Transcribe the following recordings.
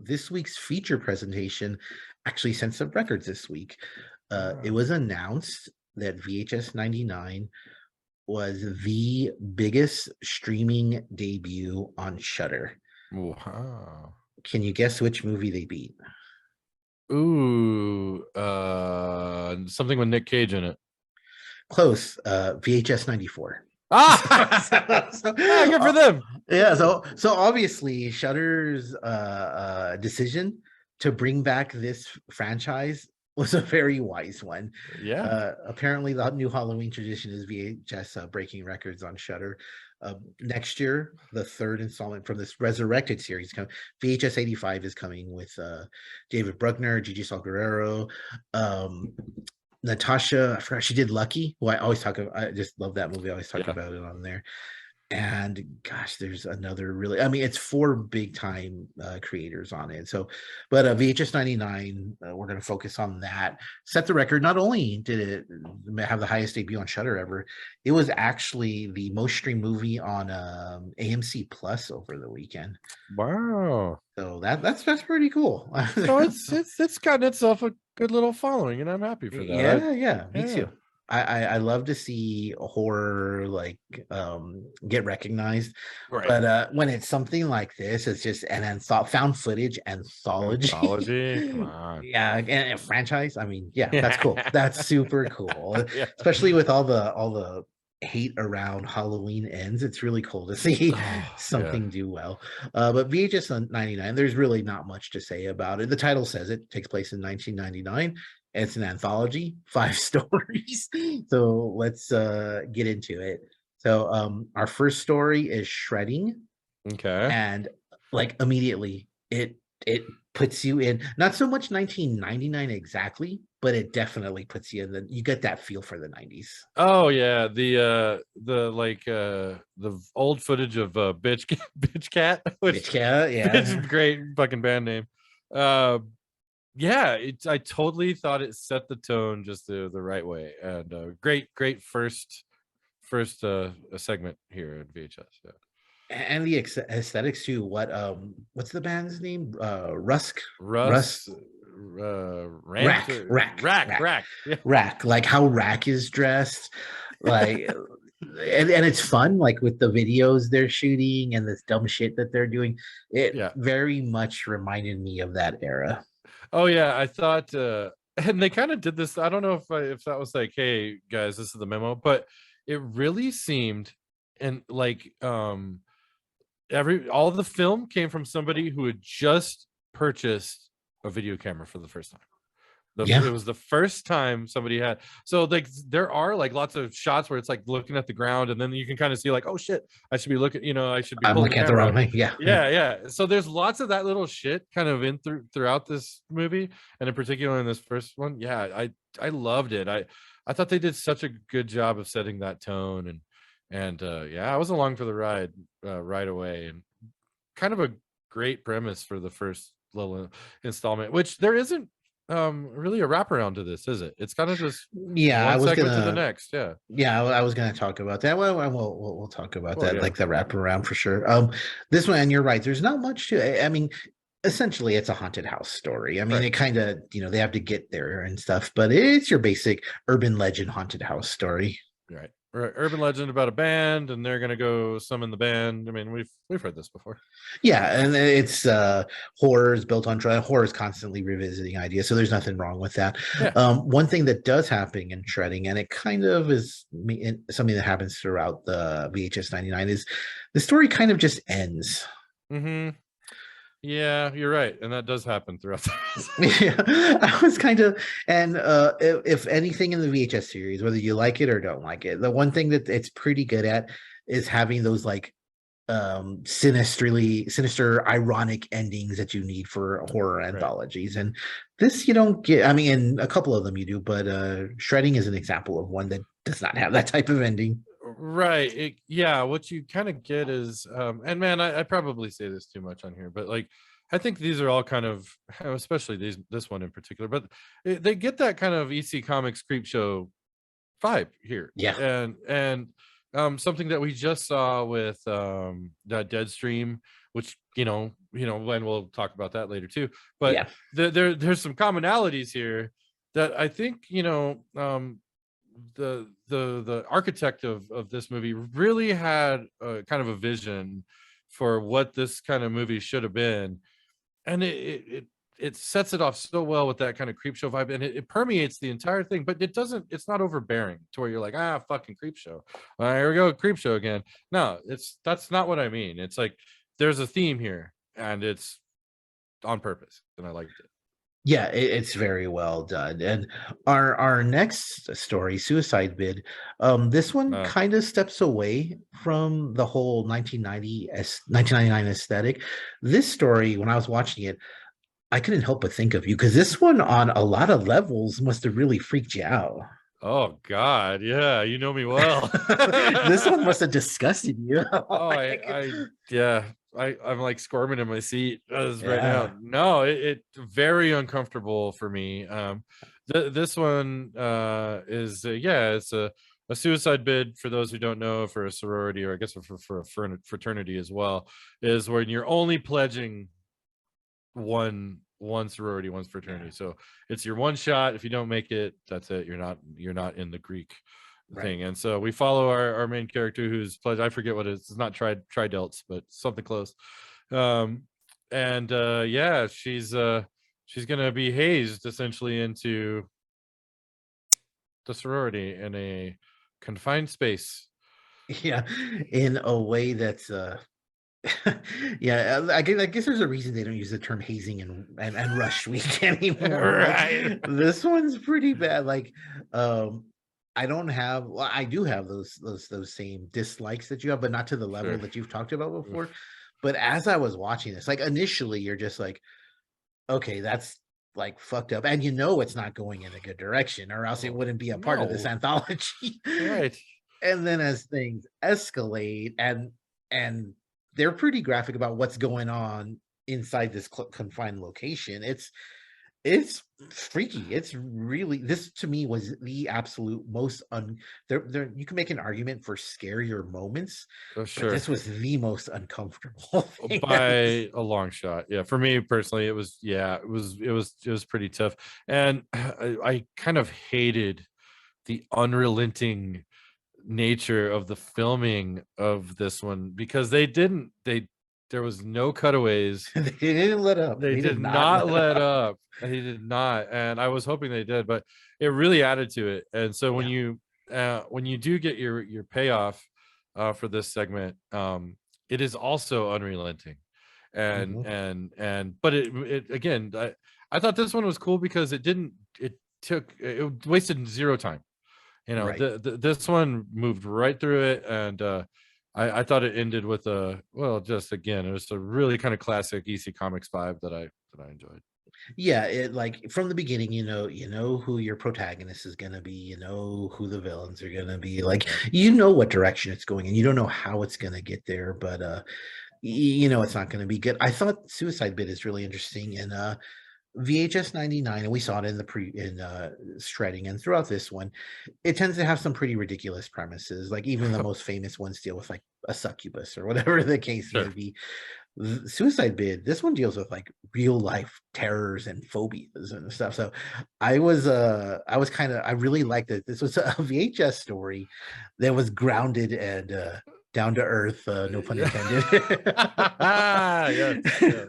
this week's feature presentation actually sent some records this week. It Wow. was announced that VHS 99 was the biggest streaming debut on Shudder. Wow. Can you guess which movie they beat? Ooh, something with Nick Cage in it. Close. VHS 94. Ah, ah, good for them. Yeah, so obviously Shudder's decision to bring back this franchise was a very wise one. Yeah. Apparently the new Halloween tradition is VHS breaking records on Shudder. Next year, the third installment from this resurrected series, VHS 85 is coming with David Bruckner, Gigi Salguero, Natasha, I forgot she did Lucky, who I always talk about. I just love that movie. I always talk Yeah. about it on there. And gosh, there's another really, I mean, it's four big time creators on it. So, but VHS 99, we're going to focus on that. Set the record. Not only did it have the highest debut on Shudder ever, it was actually the most streamed movie on AMC Plus over the weekend. Wow. So that's pretty cool. So it's gotten itself a good little following, and I'm happy for that. Yeah, me Yeah. too. I love to see horror like get recognized, Right. but when it's something like this, it's just and found footage anthology. Anthology. Come on. Yeah, and a franchise. I mean, yeah, that's cool. That's super cool, Yeah. especially with all the hate around Halloween ends. It's really cool to see Oh, something do well. But VHS 99, there's really not much to say about it. The title says it takes place in 1999. It's an anthology, 5 stories. So let's get into it. So our first story is Shredding, Okay. and like immediately it puts you in not so much 1999 exactly, but it definitely puts you in you get that feel for the 90s. Oh yeah, the old footage of bitch cat, which Yeah, it's a yeah. great fucking band name. Yeah, I totally thought it set the tone just the right way, and great first segment here at VHS. Yeah. And the aesthetics too. What's the band's name? Rusk. Russ, Russ. Rant, Rack. Yeah. Rack. Like how Rack is dressed, like, and it's fun. Like with the videos they're shooting and this dumb shit that they're doing. It Yeah. very much reminded me of that era. Oh yeah, I thought, and they kind of did this. I don't know if that was like, hey guys, this is the memo, but it really seemed, and like all the film came from somebody who had just purchased a video camera for the first time. It Yeah, was the first time somebody had, so like there are like lots of shots where it's like looking at the ground, and then you can kind of see like, oh shit, I should be looking, I should be I'm pulling the looking at the camera wrong up. thing. Yeah, Yeah. So there's lots of that little shit kind of throughout this movie, and in particular in this first one. Yeah, I loved it. I thought they did such a good job of setting that tone, and yeah, I was along for the ride right away, and kind of a great premise for the first little installment, which there isn't really a wraparound to this, is it? It's kind of just yeah. I one was segment to the gonna. next. Yeah. Yeah, I was gonna talk about that. Well, we'll talk about Well, that, yeah. like the wraparound for sure. This one, and you're right. There's not much to it. I mean, essentially, it's a haunted house story. I mean, Right. it kind of, they have to get there and stuff, but it's your basic urban legend haunted house story. Right. Urban legend about a band, and they're gonna go summon the band. I mean, we've heard this before. Yeah, and it's horrors built on horror is constantly revisiting ideas, so there's nothing wrong with that. Yeah. One thing that does happen in Shredding, and it kind of is something that happens throughout the VHS 99, is the story kind of just ends. Mm-hmm. Yeah, you're right, and that does happen throughout Yeah, I was kind of, and if anything in the VHS series, whether you like it or don't like it, the one thing that it's pretty good at is having those like sinister ironic endings that you need for horror anthologies, and this you don't get. I mean, in a couple of them you do, but Shredding is an example of one that does not have that type of ending. Right. Yeah, what you kind of get is, and man, I probably say this too much on here, but like I think these are all kind of, especially this one in particular, but they get that kind of EC Comics creep show vibe here. Yeah. And something that we just saw with that Deadstream, which when we'll talk about that later too. But Yeah. there's some commonalities here that I think, the architect of this movie really had a kind of a vision for what this kind of movie should have been, and it sets it off so well with that kind of creep show vibe, and it permeates the entire thing, but it's not overbearing to where you're like, fucking creep show, here we go, creep show again. No, that's not what I mean. It's like there's a theme here, and it's on purpose, and I liked it. Yeah, it's very well done. And our next story, Suicide Bid, this one uh, kind of steps away from the whole 1999 aesthetic. This story, when I was watching it, I couldn't help but think of you because this one on a lot of levels must have really freaked you out. oh god, yeah, you know me well. This one must have disgusted you. Oh, Like, yeah, I'm like squirming in my seat right now. yeah. No, it very uncomfortable for me. This one is yeah, it's a suicide bid, for those who don't know, for a sorority, or I guess for a fraternity as well, is when you're only pledging one sorority, one fraternity. Yeah. So it's your one shot. If you don't make it, that's it. You're not in the Greek Right. thing. And so we follow our main character, who's pledged. I forget what it is. It's not tridelts, but something close. Um, and yeah, she's gonna be hazed essentially into the sorority in a confined space. Yeah, in a way that's yeah, I guess there's a reason they don't use the term hazing and rush week anymore. Like Right. this one's pretty bad. Like um I don't have well, I do have those same dislikes that you have, but not to the level Sure. that you've talked about before. Oof. But as I was watching this, like initially you're just like, okay, that's like fucked up. And it's not going in a good direction, or else it Oh wouldn't be a part of this no. anthology. Right. And then as things escalate and they're pretty graphic about what's going on inside this confined location, it's freaky. It's really, this to me was the absolute most there you can make an argument for scarier moments, Oh, but sure. this was the most uncomfortable thing that By a long shot. Yeah, for me personally, it was pretty tough. And I kind of hated the unrelenting nature of the filming of this one, because there was no cutaways. they didn't let up. They They did did not not let let up. up. They did not, and I was hoping they did, but it really added to it. And so Yeah. when you do get your payoff for this segment, it is also unrelenting. And Mhm. but it again, I thought this one was cool because it wasted zero time. Right. This one moved right through it, and I thought it ended with just again, it was a really kind of classic EC Comics vibe that I enjoyed. Yeah, it like from the beginning, you know who your protagonist is gonna be, you know who the villains are gonna be. Like, Yep. you know what direction it's going in. You don't know how it's gonna get there, but you know it's not gonna be good. I thought Suicide Bit is really interesting, and VHS 99, and we saw it in the shredding, and throughout this one, it tends to have some pretty ridiculous premises. Like even the most famous ones deal with like a succubus or whatever the case may Sure. be. Suicide Bid, this one deals with like real life terrors and phobias and stuff. So I was kind of, I really liked it. This was a VHS story that was grounded and down to earth, no pun Yeah. intended. Yes. Yeah.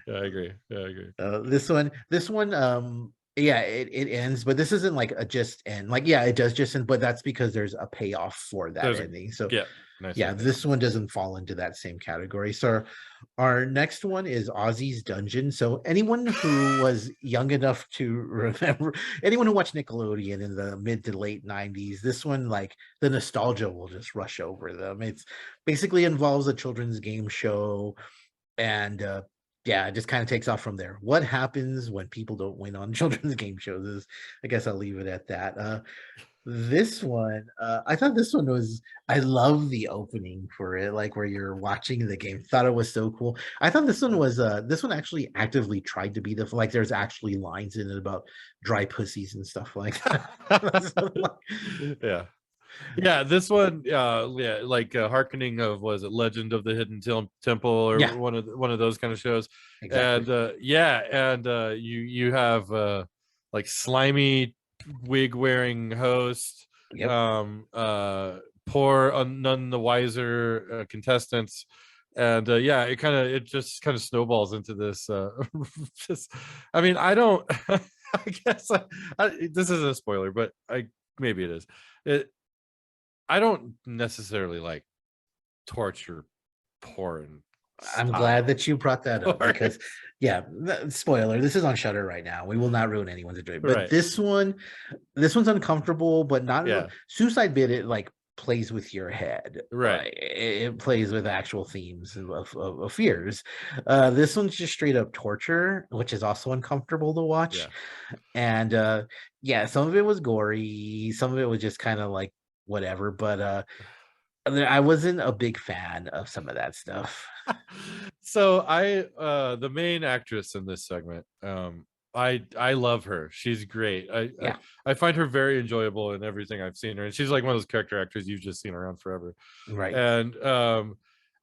Yeah, I agree. Yeah, I agree. This one, yeah, it ends, but this isn't like a just end. Like, yeah, it does just end, but that's because there's a payoff for that There's a ending. So Yeah, nice yeah, little payoff. this one doesn't fall into that same category. So our next one is Ozzy's Dungeon. So anyone who was young enough to remember, anyone who watched Nickelodeon in the mid to late 90s, this one, like the nostalgia will just rush over them. It's basically involves a children's game show, and yeah, it just kind of takes off from there. What happens when people don't win on children's game shows is, I guess I'll leave it at that. This one, I thought this one was, I love the opening for it, like where you're watching the game. Thought it was so cool. I thought this one actually actively tried to be like there's actually lines in it about dry pussies and stuff like that. So, like, Yeah. Yeah, this one, yeah, like harkening of, was it Legend of the Hidden Temple, Yeah, or one of those kind of shows. exactly. And yeah, and you have like slimy wig wearing host, Yep. um poor none the wiser contestants. And yeah, it just kind of snowballs into this just, I mean, I don't I guess this isn't a spoiler, but I maybe it is. I don't necessarily like torture porn I'm glad style that you brought that up porn. because, yeah, spoiler, this is on Shudder right now. We will not ruin anyone's enjoyment. But Right. this one's uncomfortable, but not Yeah. Suicide Bit. It like plays with your head. Right. Like it plays with actual themes of fears. This one's just straight up torture, which is also uncomfortable to watch. Yeah. And yeah, some of it was gory, some of it was just kind of like whatever. But I wasn't a big fan of some of that stuff. So the main actress in this segment, I love her. She's great. Yeah, I find her very enjoyable in everything I've seen her, and she's like one of those character actors you've just seen around forever. right. And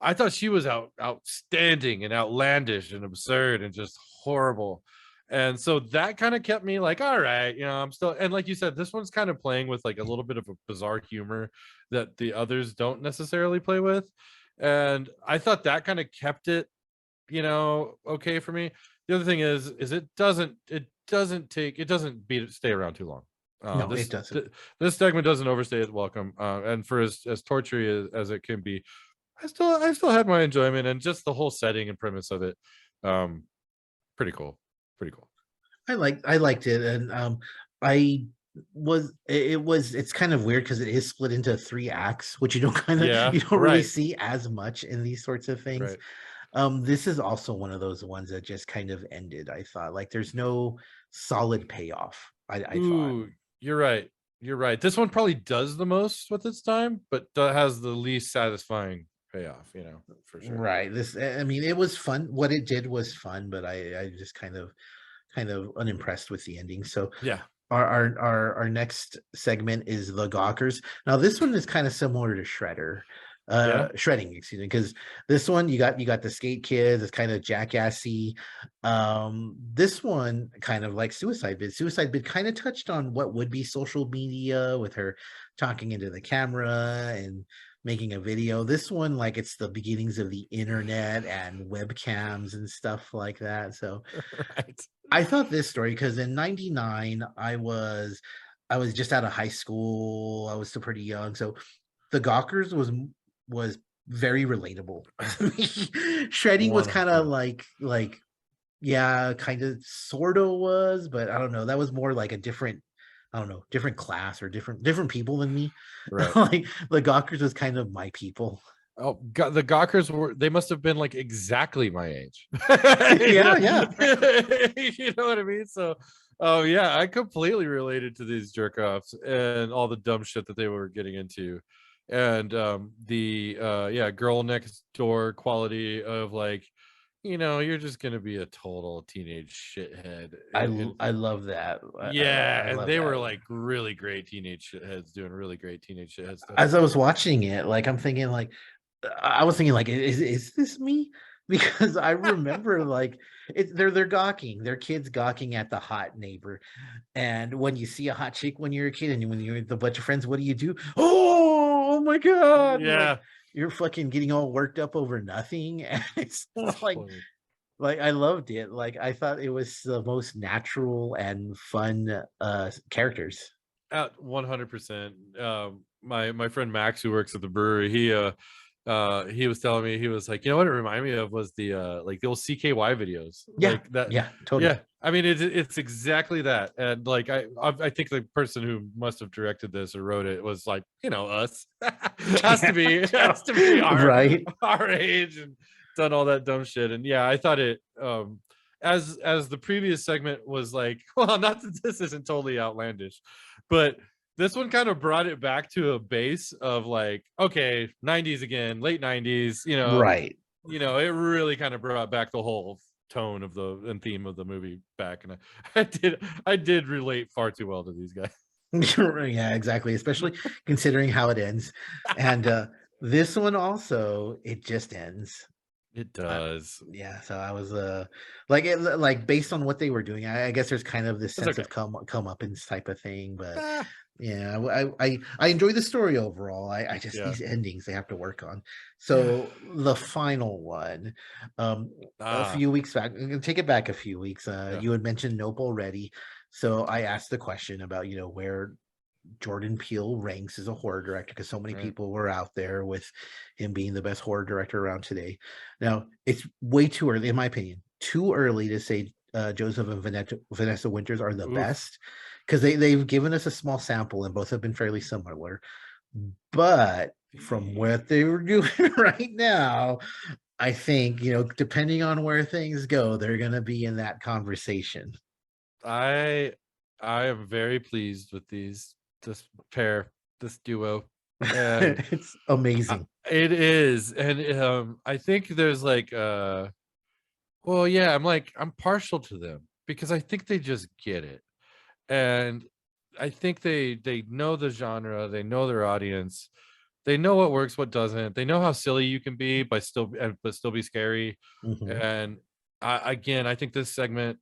I thought she was outstanding and outlandish and absurd and just horrible. And so that kind of kept me like, all right, I'm still, and like you said, this one's kind of playing with like a little bit of a bizarre humor that the others don't necessarily play with. And I thought that kind of kept it, okay for me. The other thing is it doesn't stay around too long. No, it doesn't. This segment doesn't overstay its welcome. And for as torture as it can be, I still had my enjoyment, and just the whole setting and premise of it. Um, Pretty cool. Pretty cool. I liked it, and I it's kind of weird because it is split into three acts, which Yeah, you don't really right. see as much in these sorts of things. Right. This is also one of those ones that just kind of ended. I thought like there's no solid payoff. I thought. Ooh, you're right. You're right. This one probably does the most with its time, but has the least satisfying payoff, for sure. Right. I mean, it was fun. What it did was fun, but I just kind of unimpressed with the ending. So Yeah. our next segment is the Gawkers. Now this one is kind of similar to Yeah. Shredding, excuse me, because this one you got the skate kids, it's kind of jackassy. This one kind of like Suicide Bid. Suicide Bid kind of touched on what would be social media with her talking into the camera and making a video. This one, like it's the beginnings of the internet and webcams and stuff like that. So Right. I thought this story because in '99 I was just out of high school. I was still pretty young, so the Gawkers was very relatable to me. Shredding was kind of 100%. like yeah, kind of sort of was, but I don't know. That was more like a different, I don't know, different class or different people than me. Right. Like the Gawkers was kind of my people. Oh, the Gawkers they must have been like exactly my age. you Yeah, know, yeah. you know what I mean? So, oh yeah, I completely related to these jerk offs and all the dumb shit that they were getting into. And the yeah, girl next door quality of like, you're just gonna be a total teenage shithead. I love that. Yeah, I and love they that. were like really great teenage shitheads doing really great teenage shithead stuff. As I was watching it, like I'm thinking, like I was thinking, like, is this me? Because I remember, like, they're gawking, their kids gawking at the hot neighbor, and when you see a hot chick when you're a kid, and when you're with a bunch of friends, what do you do? Oh my god! Like Yeah. you're fucking getting all worked up over nothing, and it's like Totally. like I loved it. Like I thought it was the most natural and fun characters. At 100%. My friend Max, who works at the brewery, he was telling me, he was like, what it reminded me of was the like the old CKY videos, Yeah, like that. yeah, totally. Yeah, I mean it's exactly that. And like I think the person who must have directed this or wrote it was like, us. Has to be Right. our age and done all that dumb shit. And yeah, I thought it as the previous segment was like, well, not that this isn't totally outlandish, but this one kind of brought it back to a base of like, okay, 90s again, late 90s, Right. it really kind of brought back the whole tone of the and theme of the movie back. And I did relate far too well to these guys. Yeah, exactly, especially considering how it ends. And this one also, it just ends. It Uh, does. yeah, so I was like like based on what they were doing, I guess there's kind of this It's sense okay. of come uppance type of thing, but Ah, yeah, I enjoy the story overall. I just yeah. these endings they have to work on. Yeah. So the final one, um, a Ah, few weeks back, I'm gonna take it back a few weeks. yeah. You had mentioned Nope already, so I asked the question about where Jordan Peele ranks as a horror director because so many Right. people were out there with him being the best horror director around today. Now, it's way too early, in my opinion, too early to say Joseph and Vanessa Winters are the Oof. best because they've given us a small sample and both have been fairly similar. But from what they were doing right now, I think, depending on where things go, they're going to be in that conversation. I I am very pleased with this pair, this duo, and It's amazing. it is, and I think there's like well, yeah, I'm partial to them because I think they just get it, and I think they know the genre, they know their audience, they know what works, what doesn't, they know how silly you can be but still be scary, Mhm. and again, I think this segment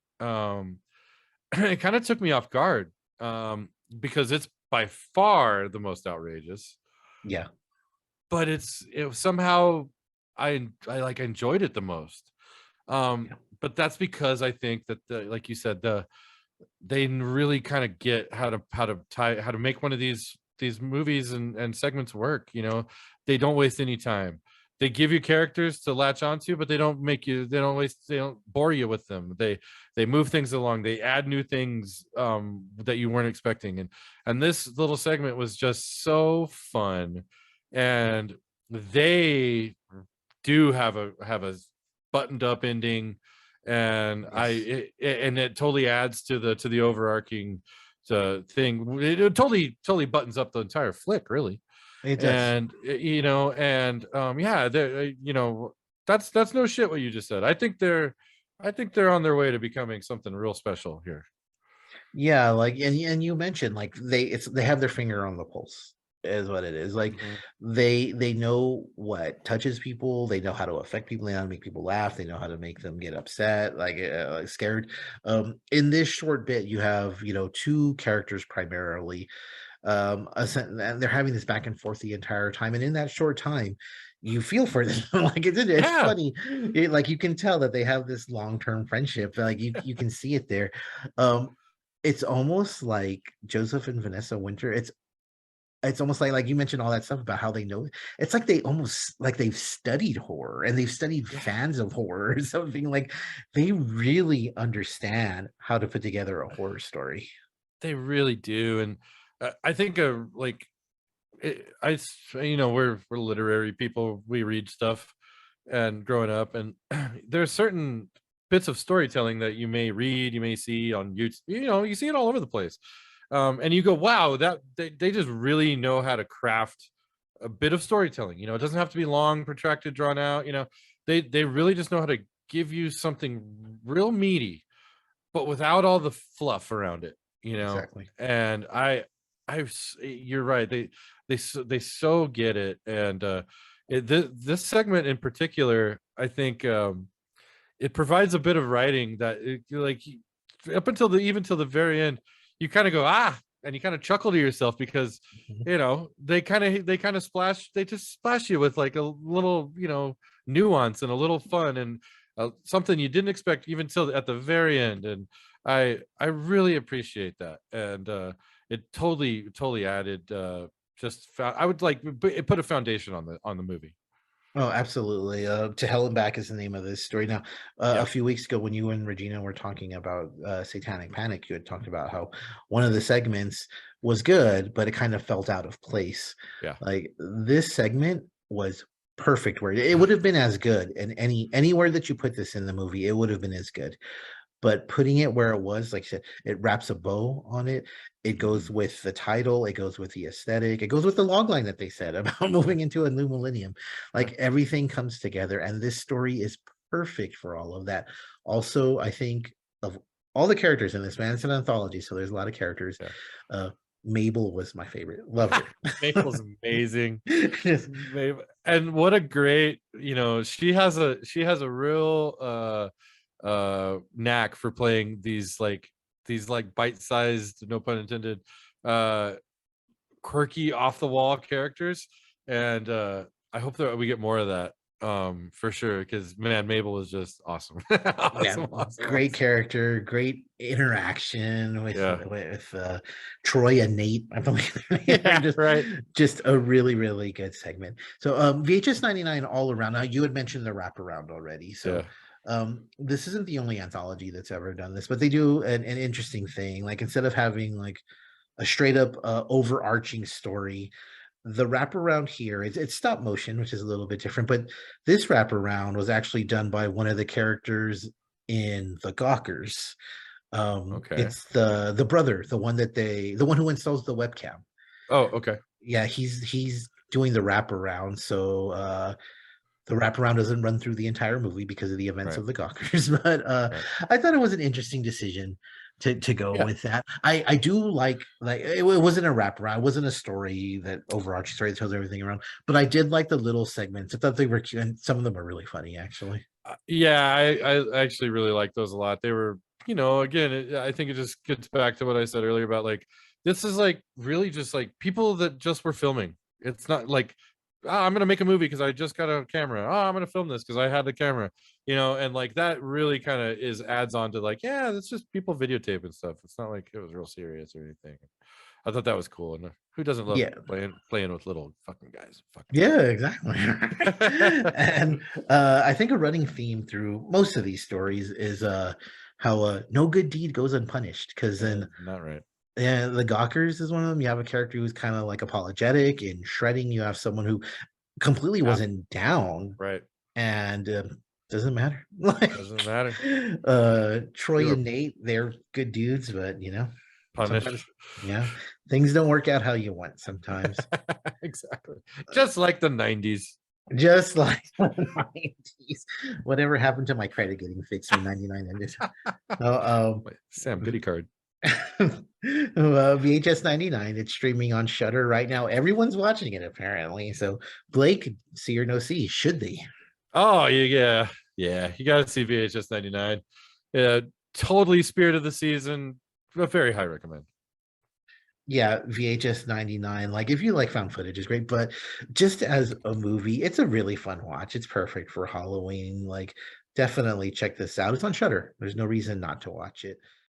it kind of took me off guard because it's by far the most outrageous, Yeah. but it somehow I like enjoyed it the most. Yeah. But that's because I think that like you said, they really kind of get how to make one of these movies and segments work. They don't waste any time. They give you characters to latch onto, but they don't bore you with them. They move things along, they add new things that you weren't expecting, and this little segment was just so fun. And they do have a buttoned up ending, and Yes. and it totally adds to the overarching thing. It totally buttons up the entire flick, really. It does. And and yeah, that's no shit what you just said. I think they're on their way to becoming something real special here. Yeah, like and you mentioned like they have their finger on the pulse is what it is. Like Mhm. they know what touches people, they know how to affect people, they know how to make people laugh, they know how to make them get upset, like scared. In this short bit you have, two characters primarily and they're having this back and forth the entire time, and in that short time you feel for them. Like it's Yeah, funny. Like you can tell that they have this long-term friendship, like you can see it there. It's almost like Joseph and Vanessa Winter. It's almost like you mentioned all that stuff about how they know. It's like they almost like they've studied horror and they've studied yeah, fans of horror or something. Like they really understand how to put together a horror story. they really do. And I think like we're literary people, we read stuff and growing up, and there's certain bits of storytelling that you may read, you may see on YouTube, you see it all over the place. And you go, wow, that they just really know how to craft a bit of storytelling. It doesn't have to be long, protracted, drawn out. They really just know how to give you something real meaty, but without all the fluff around it. Exactly. And you're right. They so get it. And this segment in particular, I think it provides a bit of writing that up until the even till the very end, you kind of go and you kind of chuckle to yourself because Mhm. they kind of they just splash you with like a little nuance and a little fun and something you didn't expect even till at the very end. And I really appreciate that. And it totally added I would like it put a foundation on the movie. Oh, absolutely. To Hell and Back is the name of this story. Now, a Yeah, few weeks ago, when you and Regina were talking about Satanic Panic, you had talked about how one of the segments was good, but it kind of felt out of place. yeah. Like this segment was perfect where it would have been as good, and anywhere that you put this in the movie, it would have been as good. But putting it where it was, like I said, it wraps a bow on it. It goes Mhm. with the title, it goes with the aesthetic, it goes with the log line that they said about moving into a new millennium. Yeah, Like everything comes together, and this story is perfect for all of that. Also, I think of all the characters in this, man, it's an anthology, so there's a lot of characters. yeah. Uh, Mabel was my favorite. Loved her. Maple's amazing. Just- And what a great, she has a real knack for playing these like bite-sized, no pun intended, uh quirky off the wall characters. And I hope that we get more of that, for sure, because man, Mabel is just awesome. yeah, Awesome, awesome, great awesome. character, great interaction with Yeah. Troy and Nate. I believe their name are Yeah, right. just a really really good segment. So VHS 99 all around. Now you had mentioned the wraparound already. So Yeah. this isn't the only anthology that's ever done this, but they do an interesting thing. Like instead of having like a straight up overarching story, the wraparound here it's stop motion, which is a little bit different, but this wraparound was actually done by one of the characters in the Gawkers. Okay. It's the brother, the one who installs the webcam. Oh, okay. Yeah, he's doing the wraparound. So the wraparound doesn't run through the entire movie because of the events Right. of the Gawkers. But Right. I thought it was an interesting decision to go Yeah. with that. I do like it wasn't a wraparound, it wasn't a story that overarching story that tells everything around, but I did like the little segments. I thought they were cute, and some of them are really funny actually. Yeah, I actually really like those a lot. They were, again, I think it just gets back to what I said earlier about like this is like really just like people that just were filming. It's not like, I'm gonna make a movie because I just got a camera. Oh, I'm gonna film this because I had the camera, and like that really kind of is adds on to like, yeah, that's just people videotaping stuff. It's not like it was real serious or anything. I thought that was cool. And who doesn't love Yeah, playing with little fucking guys? Fucking yeah, exactly. fun. And I think a running theme through most of these stories is how no good deed goes unpunished, because then Not right. yeah, the Gawkers is one of them. You have a character who's kind of like apologetic. In Shredding, you have someone who completely Yeah, wasn't down, right. and doesn't matter. Like Doesn't matter. Troy You're and Nate, they're good dudes, but punished. sometimes, yeah, things don't work out how you want sometimes. Exactly. Just like the 90s. Just like the 90s. Whatever happened to my credit getting fixed when 99 ended? So, Wait, Sam, goodie card. VHS 99, it's streaming on Shudder right now. Everyone's watching it apparently. So, Blake, see or no see, should they? Oh, yeah. Yeah. You got to see VHS 99. Yeah. Totally spirit of the season. A very high recommend. Yeah, VHS 99. Like, if you like found footage, is great, but just as a movie, it's a really fun watch. It's perfect for Halloween. Like, definitely check this out. It's on Shudder. There's no reason not to watch it.